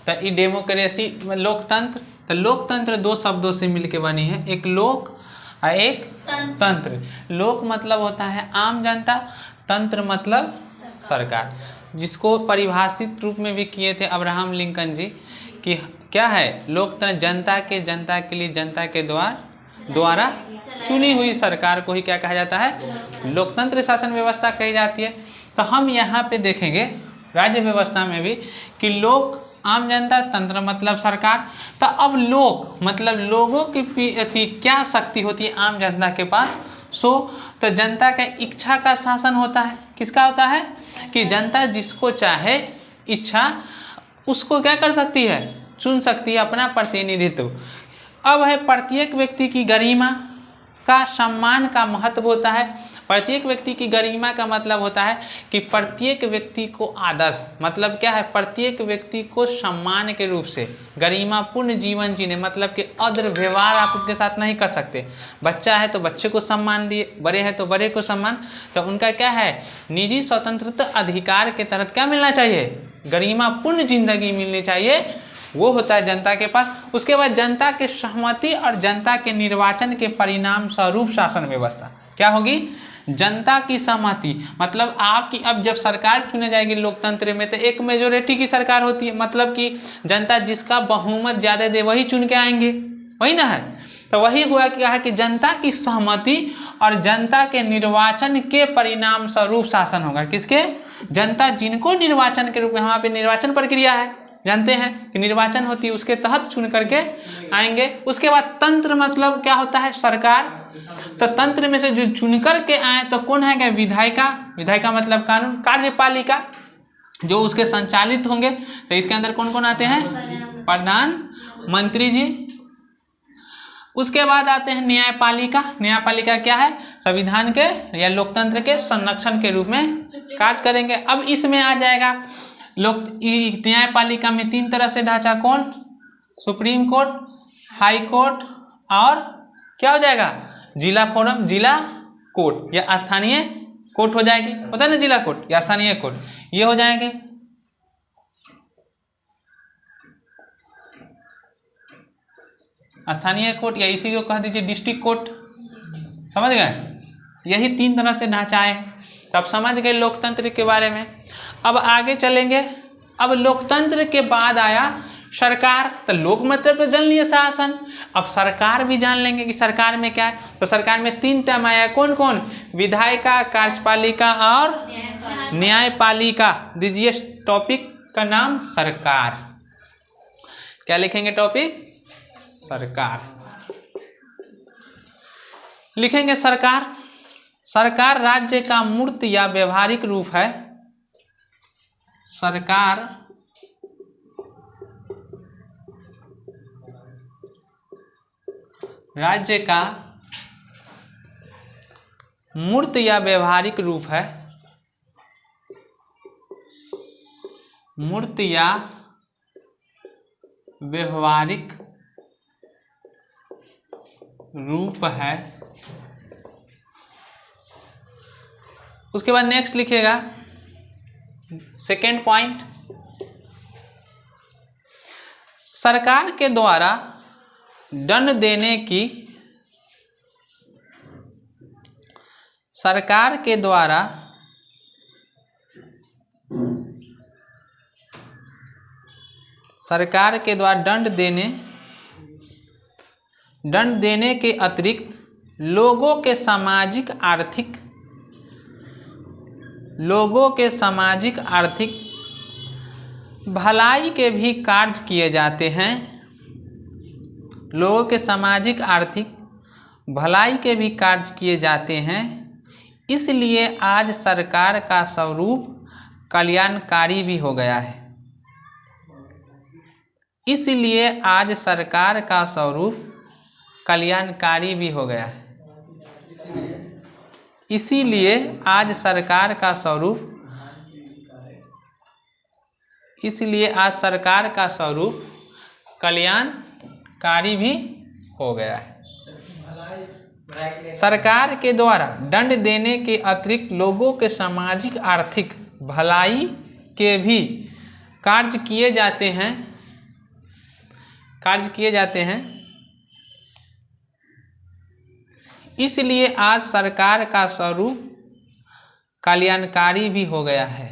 तो ये डेमोक्रेसी लोकतंत्र, तो लोकतंत्र दो शब्दों से मिलकर बनी है, एक लोक और एक तंत्र। लोक मतलब होता है आम जनता, तंत्र मतलब सरकार, जिसको परिभाषित रूप में भी किए थे अब्राहम लिंकन जी कि क्या है लोकतंत्र, जनता के लिए जनता के द्वारा चुनी हुई सरकार को ही क्या कहा जाता है, लोकतंत्र शासन व्यवस्था कही जाती है। तो हम यहाँ पे देखेंगे राज्य व्यवस्था में भी कि लोक आम जनता, तंत्र मतलब सरकार। तो अब लोक मतलब लोगों की क्या शक्ति होती है आम जनता के पास, तो जनता का इच्छा का शासन होता है। किसका होता है कि जनता जिसको चाहे इच्छा उसको क्या कर सकती है, चुन सकती है अपना प्रतिनिधित्व। अब है प्रत्येक व्यक्ति की गरिमा का सम्मान का महत्व होता है। प्रत्येक व्यक्ति की गरिमा का मतलब होता है कि प्रत्येक व्यक्ति को आदर्श मतलब क्या है, प्रत्येक व्यक्ति को सम्मान के रूप से गरिमापूर्ण जीवन जीने, मतलब कि अद्र व्यवहार आप उनके साथ नहीं कर सकते। बच्चा है तो बच्चे को सम्मान दिए, बड़े हैं तो बड़े को सम्मान। तो उनका क्या है, निजी स्वतंत्रता अधिकार के तहत क्या मिलना चाहिए, गरिमापूर्ण जिंदगी मिलनी चाहिए, वो होता है जनता के पास। उसके बाद जनता के सहमति और जनता के निर्वाचन के परिणाम स्वरूप शासन व्यवस्था क्या होगी, जनता की सहमति मतलब आपकी अब जब सरकार चुने जाएगी लोकतंत्र में तो एक मेजोरिटी की सरकार होती है, मतलब कि जनता जिसका बहुमत ज्यादा दे वही चुन के आएंगे, वही ना है। तो वही हुआ क्या है कि जनता की सहमति और जनता के निर्वाचन के परिणाम स्वरूप शासन होगा। किसके, जनता जिनको निर्वाचन के रूप में, वहाँ पे निर्वाचन प्रक्रिया है जानते हैं कि निर्वाचन होती है, उसके तहत चुन करके आएंगे। उसके बाद तंत्र मतलब क्या होता है, सरकार। तो तंत्र में से जो चुन करके आए तो कौन है, विधायिका। विधायिका मतलब कानून। कार्यपालिका जो उसके संचालित होंगे, तो इसके अंदर कौन कौन आते हैं, प्रधानमंत्री जी। उसके बाद आते हैं न्यायपालिका। न्यायपालिका क्या है, संविधान के या लोकतंत्र के संरक्षण के रूप में कार्य करेंगे। अब इसमें आ जाएगा लोक न्यायपालिका में तीन तरह से ढांचा, कौन, सुप्रीम कोर्ट, हाई कोर्ट और क्या हो जाएगा, जिला फोरम, जिला कोर्ट या स्थानीय कोर्ट हो जाएगी, होता है ना जिला कोर्ट या स्थानीय कोर्ट, ये हो जाएंगे। स्थानीय कोर्ट या इसी को कह दीजिए डिस्ट्रिक्ट कोर्ट, समझ गए। यही तीन तरह से ढांचा है। तब समझ गए लोकतंत्र के बारे में। अब आगे चलेंगे। अब लोकतंत्र के बाद आया सरकार। तो लोक मतलब तो जान लिए शासन, अब सरकार भी जान लेंगे कि सरकार में क्या है। तो सरकार में तीन टर्म आया, कौन कौन, विधायिका, कार्यपालिका और न्यायपालिका। दीजिए टॉपिक का नाम सरकार। क्या लिखेंगे टॉपिक, सरकार लिखेंगे। सरकार, सरकार राज्य का मूर्त या व्यवहारिक रूप है। सरकार राज्य का मूर्त या व्यवहारिक रूप है। मूर्त या व्यवहारिक रूप है। उसके बाद नेक्स्ट लिखिएगा सेकेंड पॉइंट, सरकार के द्वारा दंड देने की, सरकार के द्वारा दंड देने के अतिरिक्त लोगों के सामाजिक आर्थिक भलाई के भी कार्य किए जाते हैं। लोगों के सामाजिक आर्थिक भलाई के भी कार्य किए जाते हैं। इसलिए आज सरकार का स्वरूप कल्याणकारी भी हो गया है। इसलिए आज सरकार का स्वरूप कल्याणकारी भी हो गया है। इसीलिए आज सरकार का स्वरूप कल्याणकारी भी हो गया है। सरकार के द्वारा दंड देने के अतिरिक्त लोगों के सामाजिक आर्थिक भलाई के भी कार्य किए जाते हैं। कार्य किए जाते हैं, इसलिए आज सरकार का स्वरूप कल्याणकारी भी हो गया है।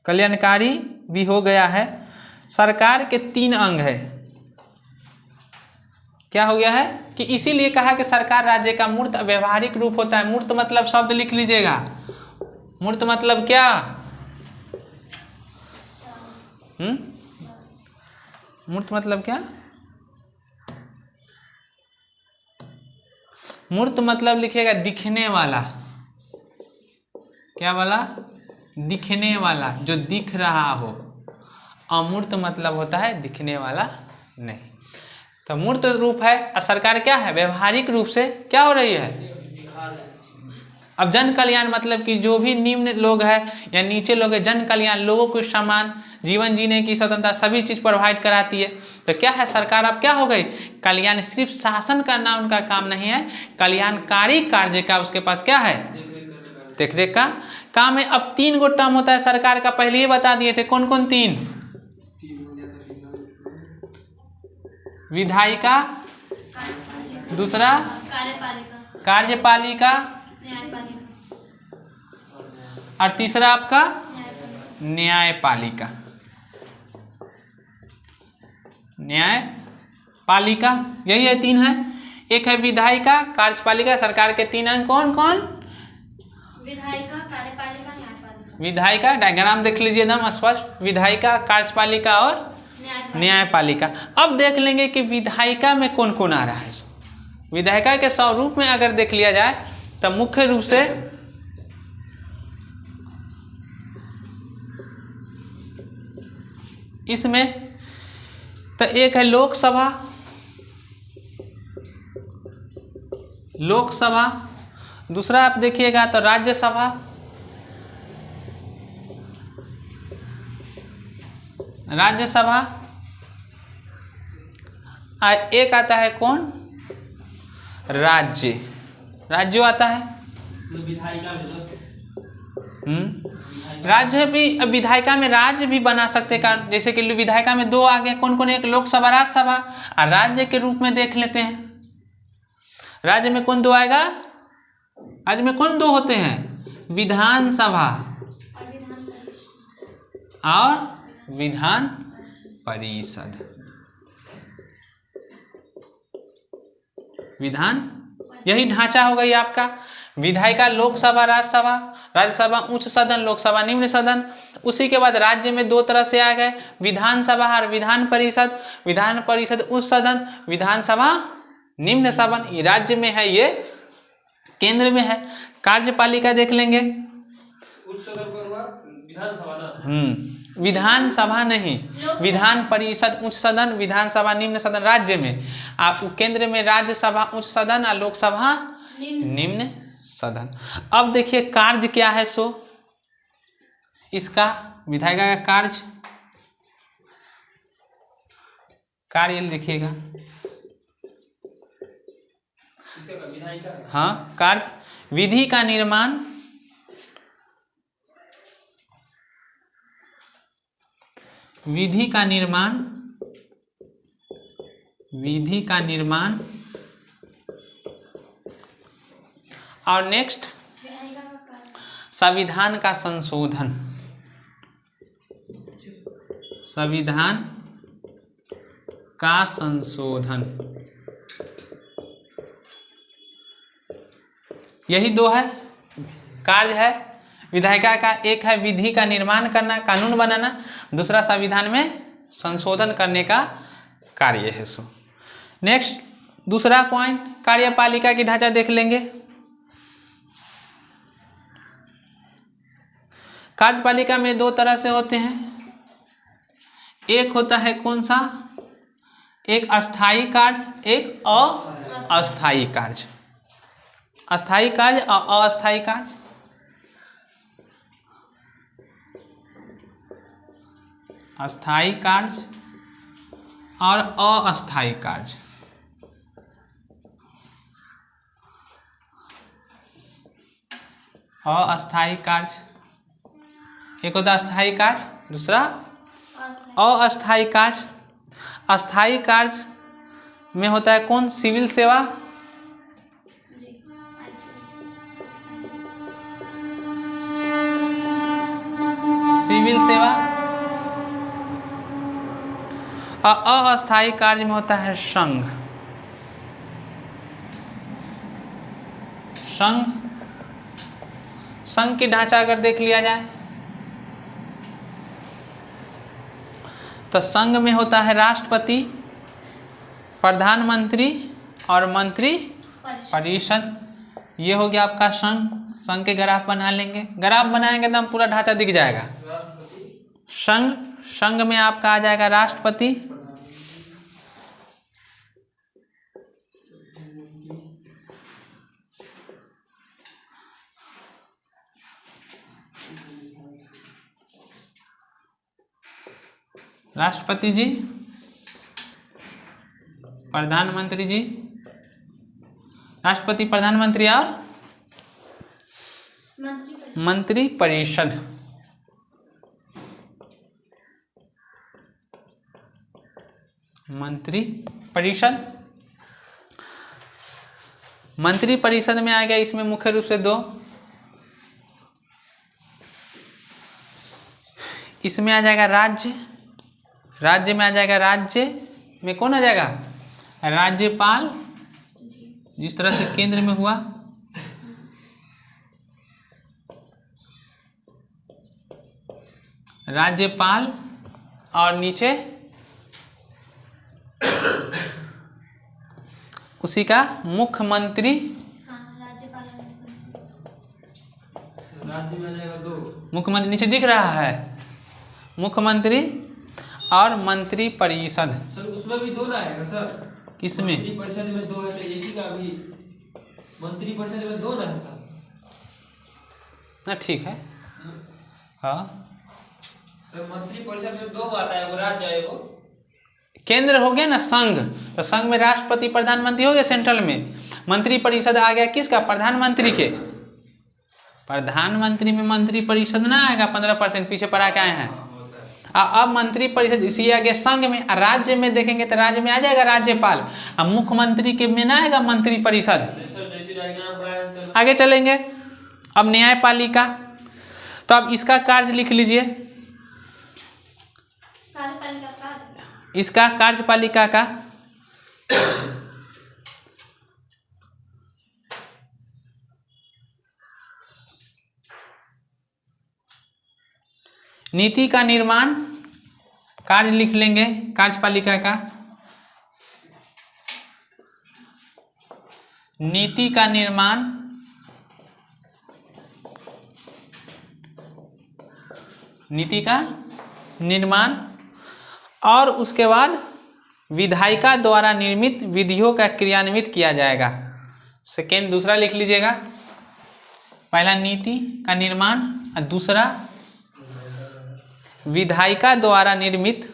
कल्याणकारी भी हो गया है। सरकार के 3 अंग है। क्या हो गया है कि इसीलिए कहा कि सरकार राज्य का मूर्त व्यवहारिक रूप होता है। मूर्त मतलब शब्द लिख लीजिएगा। मूर्त मतलब क्या? मूर्त मतलब क्या? मूर्त मतलब लिखिएगा दिखने वाला। क्या वाला? दिखने वाला, जो दिख रहा हो। अमूर्त मतलब होता है दिखने वाला नहीं। तो मूर्त रूप है और सरकार क्या है? व्यवहारिक रूप से क्या हो रही है? अब जन कल्याण मतलब कि जो भी निम्न लोग हैं या नीचे लोग हैं, जन कल्याण, लोगों को समान जीवन जीने की स्वतंत्रता सभी चीज प्रोवाइड कराती है। तो क्या है? सरकार अब क्या हो गई? कल्याण। सिर्फ शासन करना उनका काम नहीं है, कल्याणकारी कार्य का उसके पास क्या है? देखरेख का काम है। अब 3 गो टर्म होता है सरकार का, पहले ही बता दिए थे। कौन कौन 3? विधायिका, दूसरा कार्यपालिका, और तीसरा आपका न्यायपालिका। न्यायपालिका, यही है 3 है। एक है विधायिका, कार्यपालिका। सरकार के 3 अंग कौन कौन? विधायिका, कार्यपालिका, न्यायपालिका। विधायिका डायग्राम देख लीजिए एकदम स्पष्ट। विधायिका, कार्यपालिका और न्यायपालिका। अब देख लेंगे कि विधायिका में कौन कौन आ रहा है। विधायिका के स्वरूप में अगर देख लिया जाए तो मुख्य रूप से इसमें तो एक है लोकसभा, लोकसभा। दूसरा आप देखिएगा तो राज्यसभा, राज्यसभा। और एक आता है कौन? राज्य, राज्य आता है। विधायिका में राज्य भी, विधायिका में राज्य भी बना सकते का। जैसे कि विधायिका में 2 आ गए, कौन कौन? एक लोकसभा, राज्यसभा। और राज्य के रूप में देख लेते हैं, राज्य में कौन 2 आएगा? राज्य में कौन 2 होते हैं? विधानसभा और विधान परिषद। विधान, यही ढांचा हो गई आपका। विधायिका, लोकसभा, राज्यसभा। राज्यसभा उच्च सदन, लोकसभा निम्न सदन। उसी के बाद राज्य में 2 तरह से आ गए, विधानसभा और विधान परिषद। विधान परिषद उच्च सदन, विधानसभा निम्न सदन। ये राज्य में है, ये केंद्र में है। कार्यपालिका देख लेंगे। उच्च सदन को विधानसभा ना? विधानसभा नहीं, विधान परिषद उच्च सदन, विधानसभा निम्न सदन राज्य में। आप केंद्र में राज्यसभा उच्च सदन और लोकसभा निम्न सदन। अब देखिए कार्य क्या है सो इसका, विधायिका का कार्य लिखिएगा। हाँ, कार्य विधि का निर्माण, विधि का निर्माण, विधि का निर्माण। और नेक्स्ट संविधान का संशोधन, संविधान का संशोधन। यही 2 है कार्य है विधायिका का। एक है विधि का निर्माण करना, कानून बनाना। दूसरा संविधान में संशोधन करने का कार्य है सो। नेक्स्ट दूसरा पॉइंट, कार्यपालिका की ढांचा देख लेंगे। कार्यपालिका में 2 तरह से होते हैं। एक होता है कौन सा? एक अस्थायी कार्य, एक अस्थायी कार्य। अस्थायी कार्य और अस्थायी कार्य। अस्थायी कार्य और अस्थायी कार्य। अस्थायी कार्य एक होता है अस्थायी कार्य, दूसरा अस्थायी कार्य। अस्थायी कार्य में होता है कौन? सिविल सेवा, सिविल सेवा। और अस्थायी कार्य में होता है संघ, संघ। संघ की ढांचा अगर देख लिया जाए तो संघ में होता है राष्ट्रपति, प्रधानमंत्री और मंत्री परिषद। ये हो गया आपका संघ। संघ के ग्राफ बना लेंगे, ग्राफ बनाएंगे तो हम पूरा ढांचा दिख जाएगा। संघ, संघ में आपका आ जाएगा राष्ट्रपति, राष्ट्रपति जी, प्रधानमंत्री जी, राष्ट्रपति, प्रधानमंत्री और मंत्री परिषद। मंत्री परिषद, मंत्री परिषद में आ गया। इसमें मुख्य रूप से दो, इसमें आ जाएगा राज्य, राज्य में आ जाएगा, राज्य में कौन आ जाएगा? राज्यपाल, जिस तरह से केंद्र में हुआ। राज्यपाल और नीचे उसी का मुख्यमंत्री। राज्य में आ जाएगा दो, मुख्यमंत्री नीचे दिख रहा है, मुख्यमंत्री और मंत्री परिषद। सर उसमें भी दो आएगा सर? किसमें? मंत्री परिषद में दो है तो एक ही का भी मंत्री परिषद में दो ना है सर? ना ठीक है। हाँ सर मंत्री परिषद में दो आता है, वो राज्य है, वो केंद्र हो गया ना संघ, तो संघ में राष्ट्रपति प्रधानमंत्री हो गया सेंट्रल में। मंत्री परिषद आ गया किसका? प्रधानमंत्री के। प्रधानमंत्री में मंत्री परिषद ना आएगा, 15% पीछे पड़ा के आए हैं। अब मंत्री परिषद इसी आ गया संघ में। राज्य में देखेंगे तो राज्य में आ जाएगा राज्यपाल, अब मुख्यमंत्री के में ना आएगा मंत्री परिषद। आगे चलेंगे, अब न्यायपालिका। तो अब इसका कार्य लिख लीजिए, इसका कार्यपालिका का नीति का निर्माण, कार्य लिख लेंगे कार्यपालिका का। नीति का निर्माण, नीति का निर्माण, और उसके बाद विधायिका द्वारा निर्मित विधियों का क्रियान्वित किया जाएगा। सेकेंड, दूसरा लिख लीजिएगा। पहला नीति का निर्माण और दूसरा विधायिका द्वारा निर्मित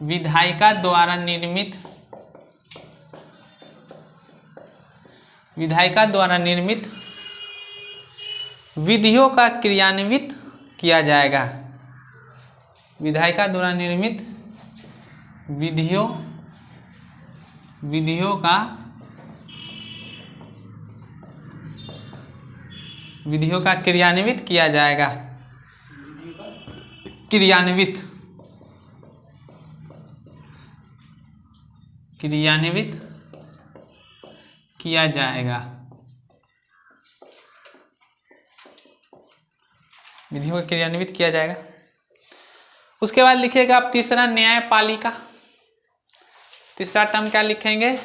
विधायिका द्वारा निर्मित विधायिका द्वारा निर्मित विधियों का क्रियान्वित किया जाएगा। विधायिका द्वारा निर्मित विधियों का क्रियान्वित किया जाएगा। क्रियान्वित किया जाएगा। विधियों का क्रियान्वित किया जाएगा। उसके बाद लिखिएगा आप तीसरा, न्यायपालिका। तीसरा टर्म क्या लिखेंगे?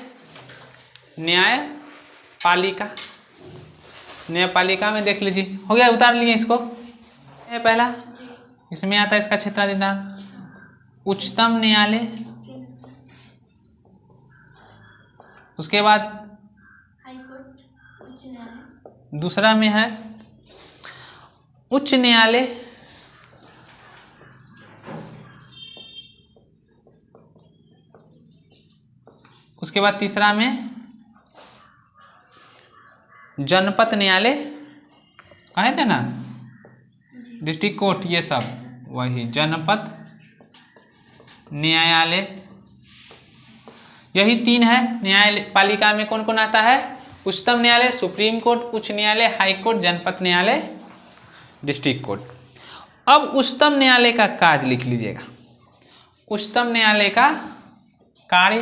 न्यायपालिका। न्यायपालिका में देख लीजिए, हो गया, उतार लिए इसको। ये पहला, इसमें आता है इसका क्षेत्राधिकार उच्चतम न्यायालय। उसके बाद दूसरा में है उच्च न्यायालय। उसके बाद तीसरा में जनपद न्यायालय कहे थे ना, डिस्ट्रिक्ट कोर्ट, ये सब वही जनपद न्यायालय, यही 3 है। न्यायपालिका में कौन कौन आता है? उच्चतम न्यायालय, सुप्रीम कोर्ट, उच्च न्यायालय, हाई कोर्ट, जनपद न्यायालय, डिस्ट्रिक्ट कोर्ट। अब उच्चतम न्यायालय का कार्य लिख लीजिएगा। उच्चतम न्यायालय का कार्य,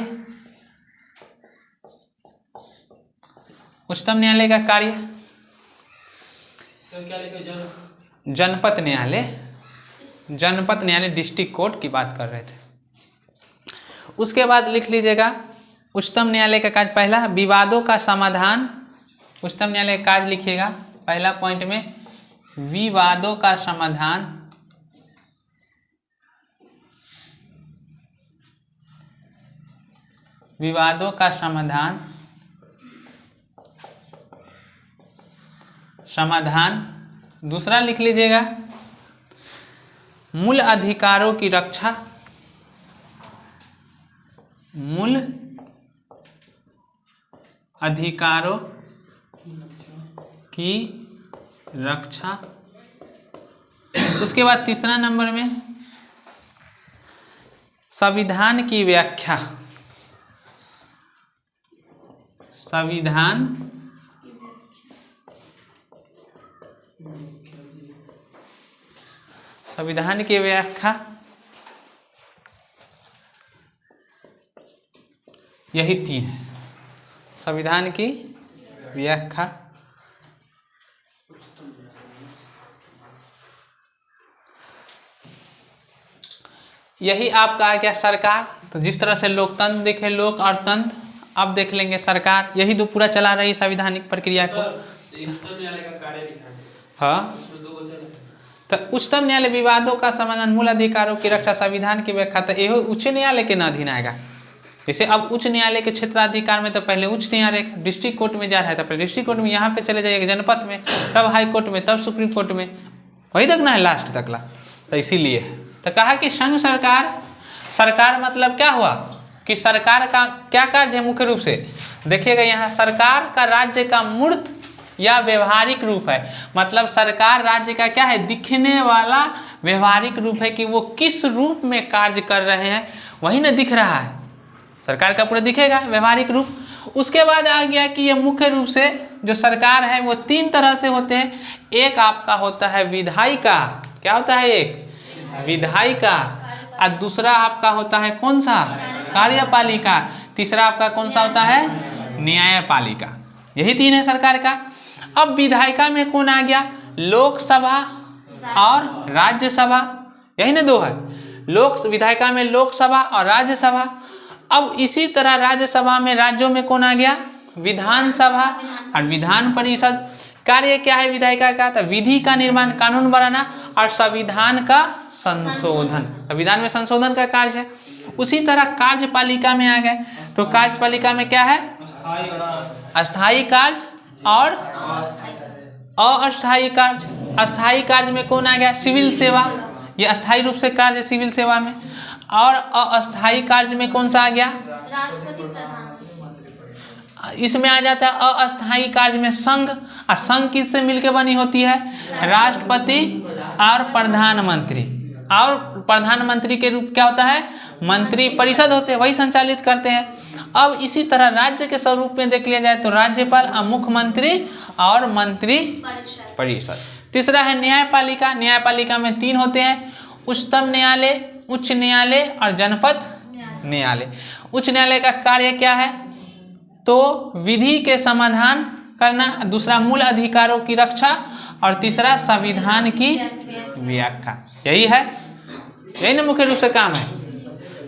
उच्चतम न्यायालय का कार्य, क्या लिखे? जनपद न्यायालय, जनपद न्यायालय डिस्ट्रिक्ट कोर्ट की बात कर रहे थे। उसके बाद लिख लीजिएगा उच्चतम न्यायालय का कार्य, पहला विवादों का समाधान। उच्चतम न्यायालय का कार्य लिखिएगा पहला पॉइंट में, विवादों का समाधान। विवादों का समाधान, समाधान। दूसरा लिख लीजिएगा मूल अधिकारों की रक्षा, मूल अधिकारों की रक्षा। उसके बाद तीसरा नंबर में संविधान की व्याख्या, संविधान संविधान की व्याख्या, यही 3 है। संविधान की व्याख्या, यही आपका आ गया सरकार। तो जिस तरह से लोकतंत्र देखे, लोक और तंत्र, अब देख लेंगे सरकार। यही तो पूरा चला रही संवैधानिक प्रक्रिया को। उच्चतम न्यायालय का कार्य लिखा है। हाँ, तो उच्चतम न्यायालय विवादों का समाधान, मूल अधिकारों की रक्षा, संविधान की व्याख्या, तो यही उच्च न्यायालय के न अधीन आएगा। जैसे अब उच्च न्यायालय के क्षेत्राधिकार में तो पहले उच्च न्यायालय डिस्ट्रिक्ट कोर्ट में जा रहा है, तो पहले डिस्ट्रिक्ट कोर्ट में, यहाँ पे चले जाइएगा जनपद में, तब हाई कोर्ट में, तब सुप्रीम कोर्ट में, वही तक ना है लास्ट तक ला। तो इसीलिए तो कहा कि संघ सरकार, सरकार मतलब क्या हुआ कि सरकार का क्या कार्य है? मुख्य रूप से देखिएगा यहाँ, सरकार का राज्य का मूर्त या व्यवहारिक रूप है। मतलब सरकार राज्य का क्या है? दिखने वाला व्यवहारिक रूप है कि वो किस रूप में कार्य कर रहे हैं, वही ना दिख रहा है। सरकार का पूरा दिखेगा व्यवहारिक रूप। उसके बाद आ गया कि ये मुख्य रूप से जो सरकार है वो 3 तरह से होते हैं। एक आपका होता है विधायिका, क्या होता है? एक विधायिका, और दूसरा आपका होता है कौन सा? कार्यपालिका। तीसरा आपका कौन सा होता है? न्यायपालिका। यही 3 है सरकार का। अब विधायिका में कौन आ गया? लोकसभा और राज्यसभा, यही ना 2 है। विधायिका में लोकसभा और राज्यसभा। अब इसी तरह राज्यसभा में, राज्यों में कौन आ गया? विधानसभा और विधान परिषद। कार्य क्या है विधायिका का? तो विधि का निर्माण, कानून बनाना और संविधान का संशोधन। संविधान में संशोधन का कार्य है। उसी तरह कार्यपालिका में आ गए, तो कार्यपालिका में क्या है? अस्थायी कार्य और अस्थायी कार्य। अस्थायी कार्य में कौन आ गया? सिविल सेवा, ये अस्थायी रूप से कार्य सिविल सेवा में। और अस्थायी कार्य में कौन सा आ गया? राष्ट्रपति, प्रधानमंत्री। इसमें आ जाता है अस्थायी कार्य में संघ। और संघ किससे मिलकर बनी होती है? राष्ट्रपति और प्रधानमंत्री। और प्रधानमंत्री के रूप क्या होता है? मंत्री परिषद होते हैं, वही संचालित करते हैं। अब इसी तरह राज्य के स्वरूप में देख लिया जाए तो राज्यपाल, मुख्यमंत्री और मंत्री परिषद। तीसरा है न्यायपालिका। न्यायपालिका में 3 होते हैं, उच्चतम न्यायालय, उच्च न्यायालय और जनपद न्यायालय। उच्च न्यायालय का कार्य क्या है? तो विधि के समाधान करना, दूसरा मूल अधिकारों की रक्षा और तीसरा संविधान की व्याख्या। यही है, यही ना मुख्य रूप से काम है।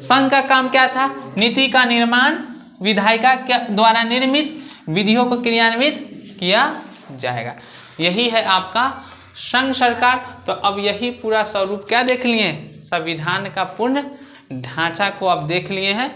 संघ का काम क्या था? नीति का निर्माण विधायिका के द्वारा निर्मित विधियों को क्रियान्वित किया जाएगा। यही है आपका संघ सरकार। तो अब यही पूरा स्वरूप क्या देख लिए? संविधान का पूर्ण ढांचा को अब देख लिए हैं।